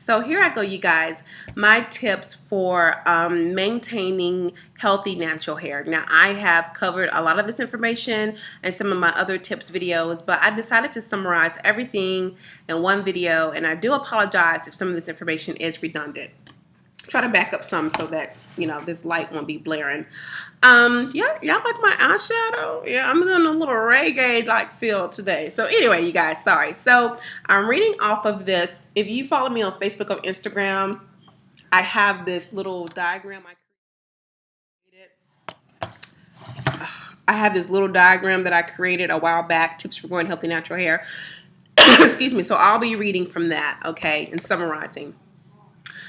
So here I go, you guys, my tips for maintaining healthy natural hair. Now, I have covered a lot of this information in some of my other tips videos, but I decided to summarize everything in one video, and I do apologize if some of this information is redundant. Try to back up some so that this light won't be blaring. Yeah, y'all like my eyeshadow? Yeah, I'm doing a little reggae like feel today. So anyway, you guys, sorry. So I'm reading off of this. If you follow me on Facebook or Instagram, I have this little diagram I created. I have this little diagram that I created a while back, tips for growing healthy natural hair. Excuse me. So I'll be reading from that, okay, and summarizing.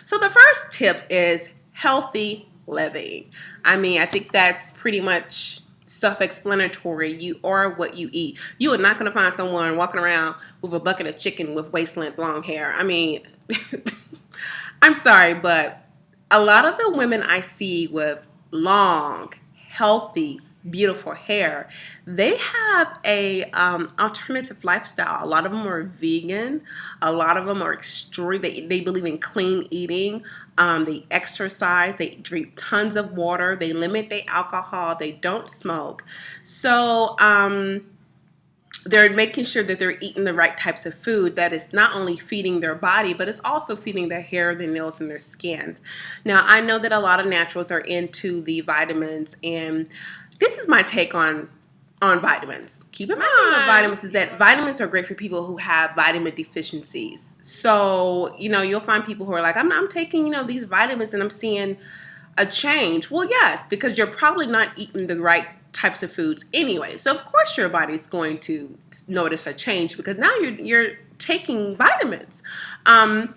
So the first tip is healthy living. I think that's pretty much self-explanatory. You are what you eat. You are not going to find someone walking around with a bucket of chicken with waist-length long hair. I'm sorry, but a lot of the women I see with long, healthy, beautiful hair, they have a alternative lifestyle. A lot of them are vegan. A lot of them are extreme. They believe in clean eating. They exercise. They drink tons of water. They limit their alcohol. They don't smoke. So they're making sure that they're eating the right types of food that is not only feeding their body, but it's also feeding their hair, their nails, and their skin. Now, I know that a lot of naturals are into the vitamins, and this is my take on vitamins. Keep in mind with vitamins is that vitamins are great for people who have vitamin deficiencies. So, you'll find people who are like, I'm taking, these vitamins and I'm seeing a change. Well, yes, because you're probably not eating the right types of foods anyway. So of course your body's going to notice a change because now you're taking vitamins. And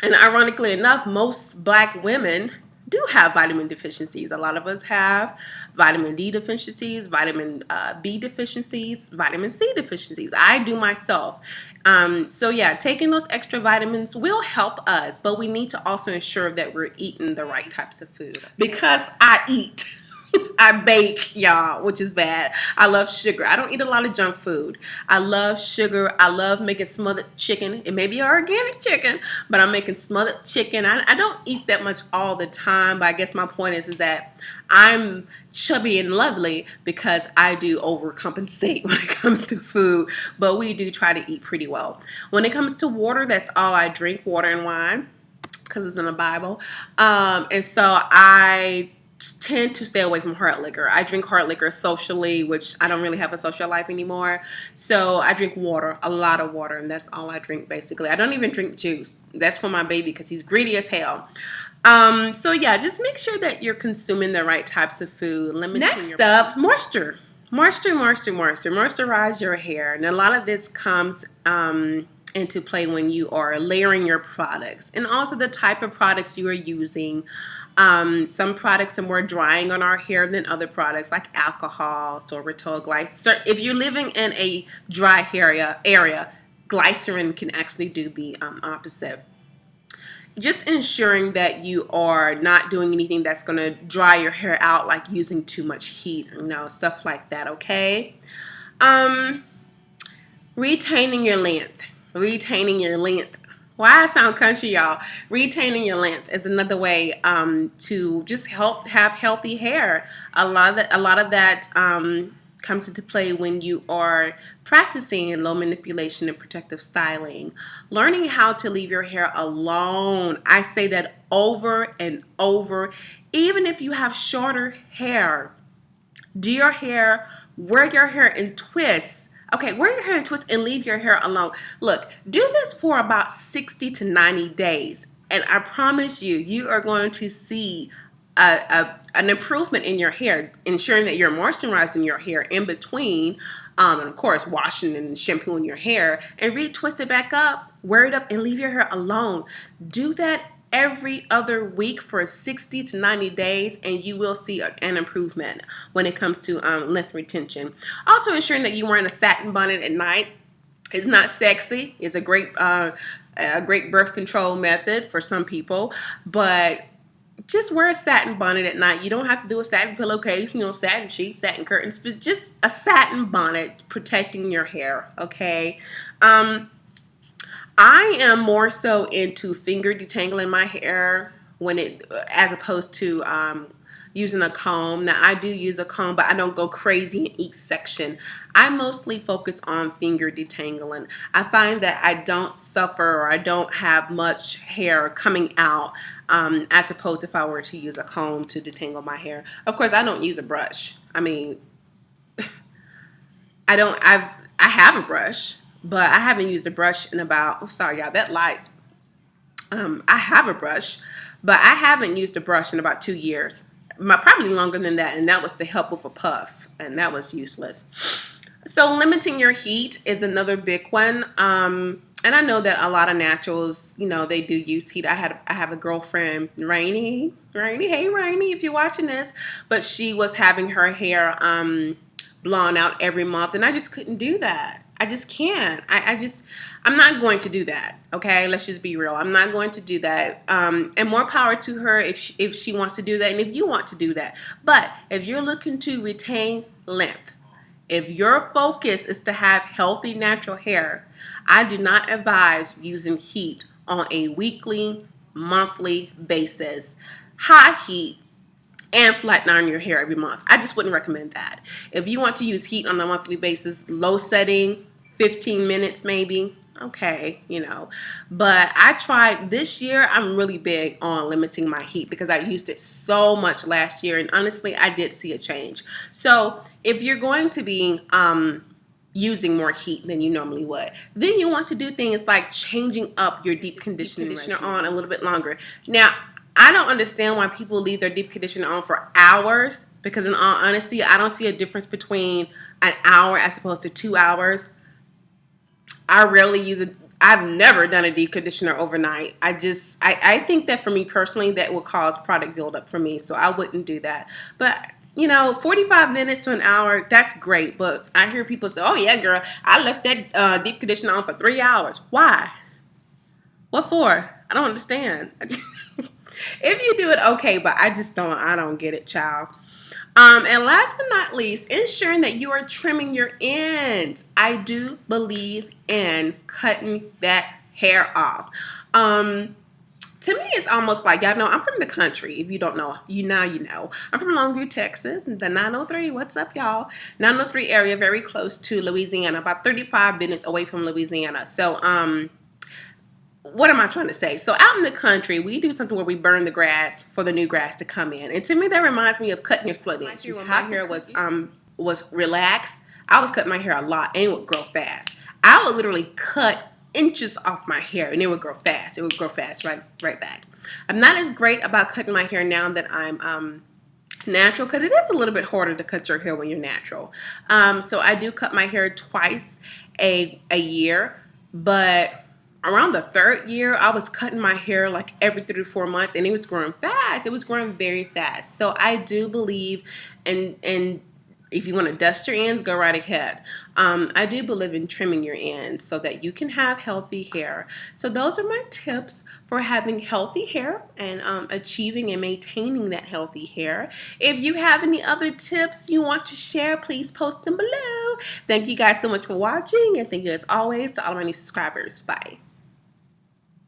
ironically enough, most black women do have vitamin deficiencies. A lot of us have vitamin D deficiencies, vitamin B deficiencies, vitamin C deficiencies. I do myself. So yeah, taking those extra vitamins will help us, but we need to also ensure that we're eating the right types of food. Because I eat. I bake, y'all, which is bad. I love sugar. I don't eat a lot of junk food. I love sugar. I love making smothered chicken. It may be organic chicken, but I'm making smothered chicken. I don't eat that much all the time, but I guess my point is that I'm chubby and lovely because I do overcompensate when it comes to food, but we do try to eat pretty well. When it comes to water, that's all I drink, water and wine, because it's in the Bible. And so I tend to stay away from hard liquor. I drink hard liquor socially, which I don't really have a social life anymore. So I drink water, a lot of water, and that's all I drink basically. I don't even drink juice. That's for my baby because he's greedy as hell. So yeah, just make sure that you're consuming the right types of food. Next up, moisture. Moisturize your hair. And a lot of this comes into play when you are layering your products and also the type of products you are using. Some products are more drying on our hair than other products like alcohol, sorbitol, glycerin. If you're living in a dry area, glycerin can actually do the opposite. Just ensuring that you are not doing anything that's going to dry your hair out, like using too much heat, stuff like that, okay? Retaining your length. Why I sound country, y'all? Retaining your length is another way to just help have healthy hair. A lot of that comes into play when you are practicing low manipulation and protective styling. Learning how to leave your hair alone. I say that over and over. Even if you have shorter hair, do your hair, wear your hair in twists. Okay, wear your hair in twists and leave your hair alone. Look, do this for about 60 to 90 days. And I promise you, you are going to see an improvement in your hair, ensuring that you're moisturizing your hair in between, and of course, washing and shampooing your hair, and retwist it back up, wear it up, and leave your hair alone. Do that every other week for 60 to 90 days and you will see an improvement when it comes to length retention. Also ensuring that you're wearing a satin bonnet at night. It's not sexy. It's a great birth control method for some people, but just wear a satin bonnet at night. You don't have to do a satin pillowcase, satin sheets, satin curtains, but just a satin bonnet protecting your hair, okay? I am more so into finger detangling my hair when it, as opposed to using a comb. Now I do use a comb, but I don't go crazy in each section. I mostly focus on finger detangling. I find that I don't suffer or I don't have much hair coming out as opposed if I were to use a comb to detangle my hair. Of course, I don't use a brush. I mean, I have a brush, but I haven't used a brush in about, oh, sorry y'all, that light. I have a brush, but I haven't used a brush in about 2 years. Probably longer than that, and that was to help with a puff, and that was useless. So limiting your heat is another big one. And I know that a lot of naturals, you know, they do use heat. I have a girlfriend, Rainy, hey Rainy, if you're watching this, but she was having her hair blown out every month, and I just couldn't do that. I just can't. I'm not going to do that. Okay, let's just be real. I'm not going to do that. And more power to her if she wants to do that, and if you want to do that. But if you're looking to retain length, if your focus is to have healthy natural hair, I do not advise using heat on a weekly, monthly basis. High heat and flatten iron your hair every month. I just wouldn't recommend that. If you want to use heat on a monthly basis, low setting, 15 minutes maybe, okay, you know. But I tried this year, I'm really big on limiting my heat because I used it so much last year, and honestly, I did see a change. So if you're going to be using more heat than you normally would, then you want to do things like changing up your deep conditioner on a little bit longer. Now, I don't understand why people leave their deep conditioner on for hours, because in all honesty, I don't see a difference between an hour as opposed to 2 hours. I rarely use it. I've never done a deep conditioner overnight. I think that for me personally, that will cause product buildup for me, so I wouldn't do that. But you know, 45 minutes to an hour, that's great. But I hear people say, oh yeah, girl, I left that deep conditioner on for 3 hours. Why? What for? I don't understand. If you do it, okay, but I don't get it, child. And last but not least, ensuring that you are trimming your ends. I do believe in cutting that hair off. To me, it's almost like, y'all know, I'm from the country. If you don't know, you know. I'm from Longview, Texas, the 903. What's up, y'all? 903 area, very close to Louisiana, about 35 minutes away from Louisiana. So, what am I trying to say? So out in the country, we do something where we burn the grass for the new grass to come in. And to me, that reminds me of cutting your split ends. When my hair was relaxed, I was cutting my hair a lot, and it would grow fast. I would literally cut inches off my hair, and it would grow fast. It would grow fast right back. I'm not as great about cutting my hair now that I'm natural, because it is a little bit harder to cut your hair when you're natural. So I do cut my hair twice a year, but around the third year, I was cutting my hair like every 3 to 4 months, and it was growing fast. It was growing very fast. So I do believe in if you want to dust your ends, go right ahead. I do believe in trimming your ends so that you can have healthy hair. So those are my tips for having healthy hair and achieving and maintaining that healthy hair. If you have any other tips you want to share, please post them below. Thank you guys so much for watching, and thank you as always to all of my new subscribers. Bye.